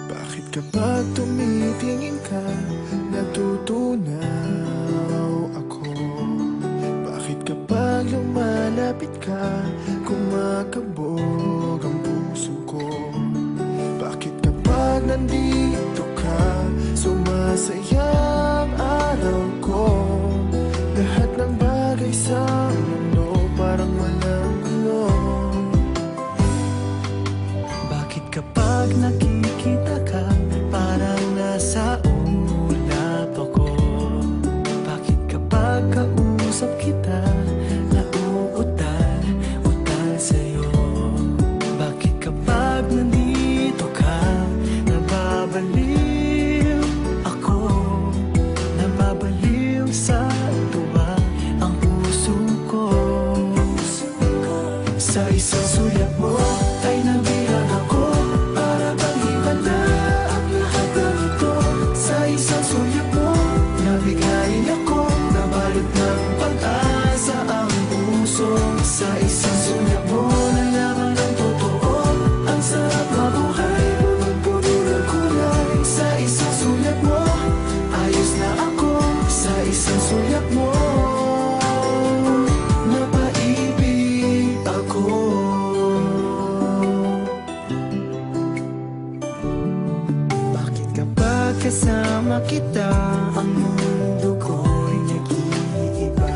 Bakit kapag tumitingin ka, natutunaw ako? Bakit kapag lumalapit ka, kumakabog ang puso ko? Bakit kapag nandito ka, sumasaya ang araw ko? Lahat ng bagay sa mundo parang walang gulo. Bakit kapag nakikita ka, parang nasa ulap ako? Bakit kapag kausap kita, nauutal-utal sa'yo? Bakit kapag nandito ka, nababaliw ako? Nababaliw sa tuwa ang puso ko. Sa isang sulyap mo ay nabilang ako, para bang himala ang lahat ng ito. Sa isang sulyap mo, nabigayin ako, nabalot ng pag-asa ang puso. Sa isang sulyap mo, nalaman ng totoo, ang sarap mabuhay, punong-puno ng kulay. Sa isang sulyap mo, ayos na ako. Sa isang sulyap mo, napaibig ako. Bakit kapag kasama kita, ang mundo ko'y nag-iiba?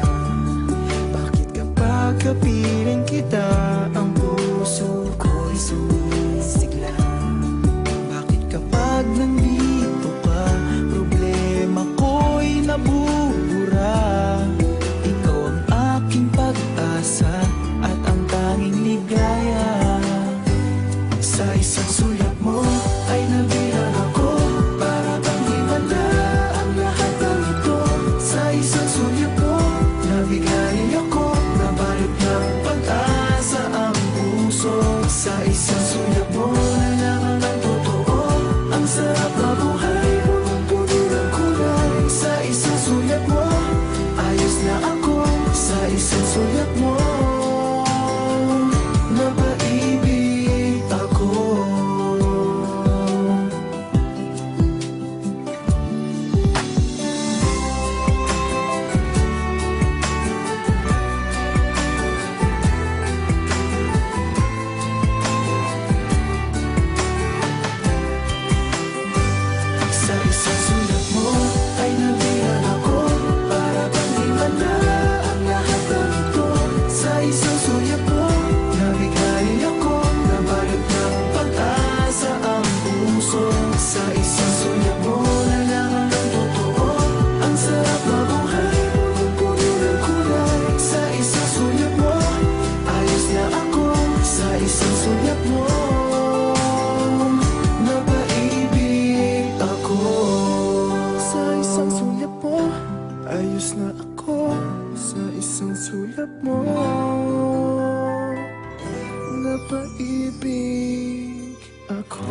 Bakit kapag kapiling kita, ang puso ko'y sumisigla? Bakit kapag nandito ka, problema ko'y nabubura? Ikaw ang aking pag-asa at ang tanging ligaya. Sa isang sulyap mo ay nabilang ako, para bang himala ang lahat ng ito. Sa isang sulyap mo, nabigayin ako, nabalot ng pag-asa ang puso. Sa isang sulyap mo, nalaman ng totoo, ang sarap mabuhay, punong-puno ng kulay. Sa isang sulyap mo, ayos na ako. Sa isang sulyap mo, napaibig ako. Sa isang sulyap mo ay nabilang ako, para bang himala ang lahat ng ito. Sa isang sulyap mo, nabigayin ako, nabalot ng pag-asa ang puso. Sa isang sulyap mo, nalaman ng totoo, ang sarap mabuhay, punong-puno ng kulay. Sa isang sulyap mo, ayos na ako. Sa isang sulyap mo, napaibig ako. Sa isang sulyap mo, ayos na ako. Sa isang sulyap mo, napaibig ako.